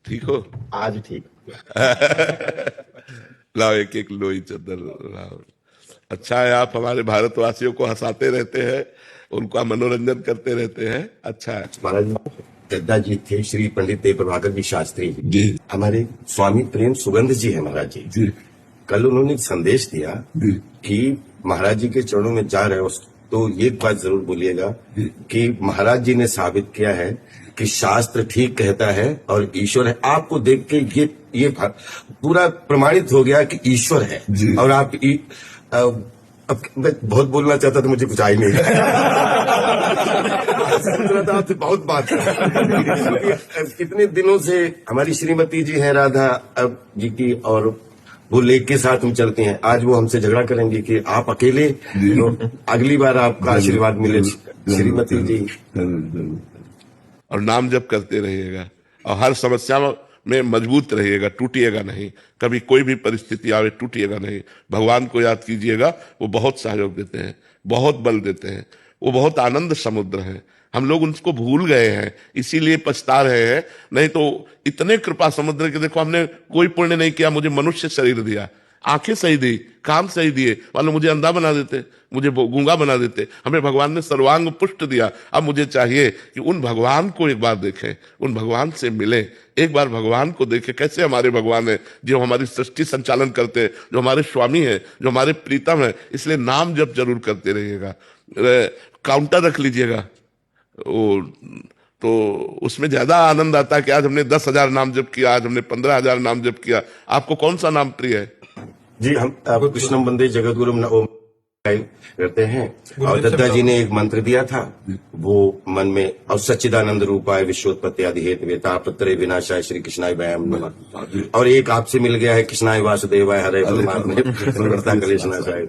ठीक हो? आज ठीक। लाओ एक एक लोई चद्दर लाओ। अच्छा है, आप हमारे भारतवासियों को हंसाते रहते हैं, उनका मनोरंजन करते रहते हैं। अच्छा है महाराज, दद्दा जी थे श्री पंडित देव प्रभाकर जी शास्त्री जी। हमारे स्वामी प्रेम सुगंध जी है महाराज जी। कल उन्होंने एक संदेश दिया कि महाराज जी के चरणों में जा रहे हो तो ये बात जरूर बोलिएगा कि महाराज जी ने साबित किया है कि शास्त्र ठीक कहता है और ईश्वर है। आपको देख के ये पूरा प्रमाणित हो गया कि ईश्वर है। और आप अब मैं बहुत बोलना चाहता था, मुझे कुछ आई नहीं। आपसे बहुत बात कितने दिनों से हमारी श्रीमती जी हैं राधा जी की, और वो लेक के साथ हम चलते हैं। आज वो हमसे झगड़ा करेंगे कि आप अकेले, तो अगली बार आपका आशीर्वाद मिले श्रीमती जी। और नाम जप करते रहिएगा और हर समस्या में मजबूत रहिएगा, टूटिएगा नहीं। कभी कोई भी परिस्थिति आवे टूटिएगा नहीं। भगवान को याद कीजिएगा, वो बहुत सहयोग देते हैं, बहुत बल देते हैं, वो बहुत आनंद समुद्र है। हम लोग उनको भूल गए हैं, इसीलिए पछता रहे हैं। नहीं तो इतने कृपा समुद्र के, देखो हमने कोई पुण्य नहीं किया, मुझे मनुष्य शरीर दिया, आंखें सही दी, कान सही दिए, मानो मुझे अंधा बना देते, मुझे गूंगा बना देते। हमें भगवान ने सर्वांग पुष्ट दिया। अब मुझे चाहिए कि उन भगवान को एक बार देखें, उन भगवान से मिलें, एक बार भगवान को देखें। कैसे हमारे भगवान है, जो हमारी सृष्टि संचालन करते हैं, जो हमारे स्वामी है, जो हमारे प्रीतम है। इसलिए नाम जप जरूर करते रहिएगा। काउंटर रख लीजिएगा, तो उसमें ज्यादा आनंद आता है कि आज हमने 10,000 नाम जप किया, आज हमने 15,000 नाम जप किया। आपको कौन सा नाम प्रिय है? जी, हम आपको कृष्णम वंदे जगद्गुरुम करते हैं। और दद्दा जी ने एक मंत्र दिया था, वो मन में, और सच्चिदानंद रूपाय विश्वोत्पत्ति आदि हेतु तापत्रय विनाशाय श्री कृष्णाय वयम नमः। और एक आपसे मिल गया है, कृष्णाय वासुदेवाय हरे परमात्मने कलेशनाशाय।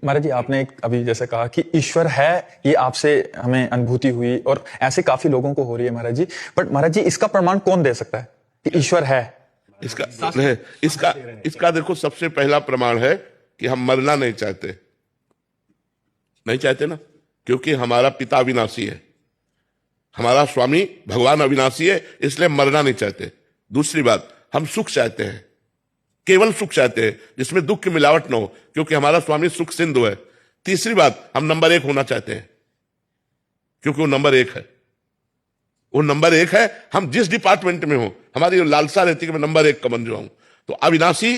महाराज जी, आपने एक अभी जैसे कहा कि ईश्वर है, ये आपसे हमें अनुभूति हुई और ऐसे काफी लोगों को हो रही है महाराज जी। बट महाराज जी, इसका प्रमाण कौन दे सकता है कि ईश्वर है? इसका देखो, सबसे पहला प्रमाण है कि हम मरना नहीं चाहते। नहीं चाहते ना, क्योंकि हमारा पिता अविनाशी है, हमारा स्वामी भगवान अविनाशी है, इसलिए मरना नहीं चाहते। दूसरी बात, हम सुख चाहते हैं, केवल सुख चाहते हैं जिसमें दुख की मिलावट ना हो, क्योंकि हमारा स्वामी सुख सिंधु है। तीसरी बात, हम नंबर 1 होना चाहते हैं, क्योंकि वो नंबर 1 है। वो नंबर 1 है। हम जिस डिपार्टमेंट में हो, हमारी लालसा रहती है कि मैं नंबर 1 का बन जाऊं। तो अविनाशी,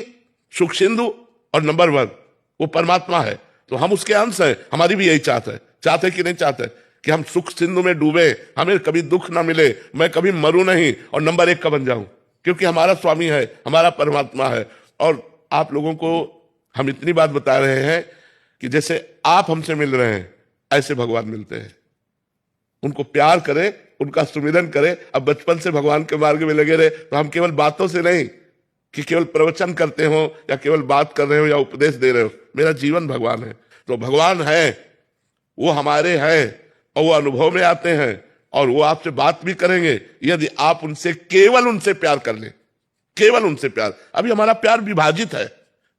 सुख सिंधु और नंबर 1 वो परमात्मा है, तो हम उसके अंश हैं। हमारी भी यही चाहते कि नहीं चाहते कि हम सुख सिंधु में डूबे, हमें कभी दुख ना मिले, मैं कभी मरूं नहीं और नंबर 1 का बन जाऊं, क्योंकि हमारा स्वामी है, हमारा परमात्मा है। और आप लोगों को हम इतनी बात बता रहे हैं कि जैसे आप हमसे मिल रहे हैं, ऐसे भगवान मिलते हैं। उनको प्यार करें, उनका सुमिरन करें। अब बचपन से भगवान के मार्ग में लगे रहे तो हम केवल बातों से नहीं कि केवल प्रवचन करते हो या केवल बात कर रहे हो या उपदेश दे रहे हो। मेरा जीवन भगवान है। तो भगवान है, वो हमारे हैं और वो अनुभव में आते हैं और वो आपसे बात भी करेंगे यदि आप उनसे केवल उनसे प्यार कर लें, केवल उनसे प्यार। अभी हमारा प्यार विभाजित है,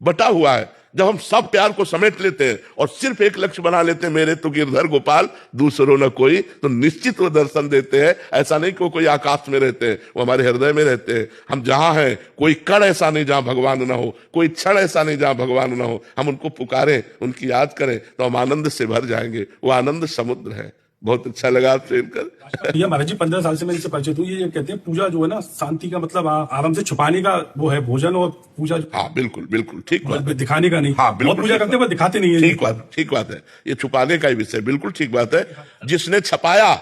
बटा हुआ है। जब हम सब प्यार को समेट लेते हैं और सिर्फ एक लक्ष्य बना लेते हैं, मेरे तो गिरधर गोपाल दूसरों न कोई, तो निश्चित वो दर्शन देते हैं। ऐसा नहीं कि वो कोई आकाश में रहते हैं, वो हमारे हृदय में रहते हैं। हम जहां हैं, कोई कण ऐसा नहीं जहां भगवान ना हो, कोई क्षण ऐसा नहीं जहां भगवान ना हो। हम उनको पुकारें, उनकी याद करें तो हम आनंद से भर जाएंगे। वो आनंद समुद्र है। बहुत अच्छा लगा आपसे इनकर। ये महाराज जी 15 साल से मैं इनसे परिचित हूँ। ये कहते हैं पूजा जो है ना, शांति का मतलब आराम से छुपाने का वो है, भोजन और पूजा। हाँ बिल्कुल बिल्कुल ठीक बात, दिखाने का नहीं। हाँ बहुत पूजा करते हैं, दिखाते नहीं है। ठीक बात है, ये छुपाने का ही विषय, बिल्कुल ठीक बात है। जिसने छपाया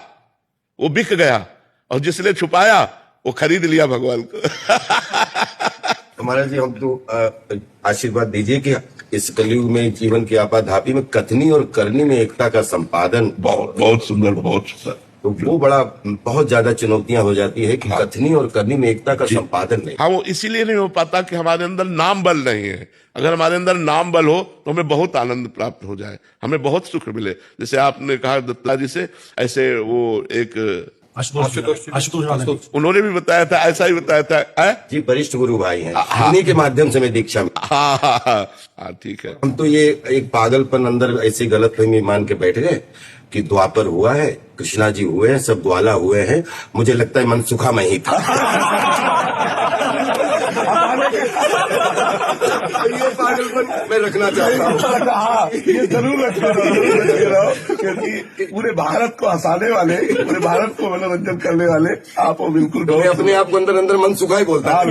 वो बिक गया और जिसने छुपाया वो खरीद लिया भगवान को। महाराज जी, हम तो आशीर्वाद दीजिए कि इस कलयुग में जीवन की आपाधापी में कथनी और करनी में एकता का संपादन। बहुत सुंदर, बहुत सुंदर। तो वो बहुत ज्यादा चुनौतियां हो जाती है कि कथनी और करनी में एकता का संपादन नहीं। हाँ, वो इसीलिए नहीं हो पाता कि हमारे अंदर नाम बल नहीं है। अगर हमारे अंदर नाम बल हो तो हमें बहुत आनंद प्राप्त हो जाए, हमें बहुत सुख मिले। जैसे आपने कहा दत्ता जी से, ऐसे वो एक आशुतोष उन्होंने भी बताया था, ऐसा ही बताया था जी। वरिष्ठ गुरु भाई हैं, उन्हीं के माध्यम से मैं दीक्षा में। हाँ ठीक है। हम तो ये एक पागलपन अंदर ऐसी गलतफहमी मान के बैठ गए कि द्वापर हुआ है, कृष्णा जी हुए हैं, सब ग्वाला हुए हैं, मुझे लगता है मनसुखा में ही था। ये पागलपन मैं रखना चाहता हूँ। हाँ, ये जरूर रखो क्योंकि पूरे भारत को हंसाने वाले, पूरे भारत को मनोरंजन करने वाले आप हो, बिल्कुल। मैं अपने आप को अंदर अंदर मनसुखा ही बोलता हूँ।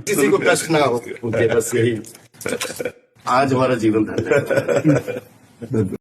किसी को कष्ट ना हो, मुझे बस यही। आज हमारा जीवन धन्य।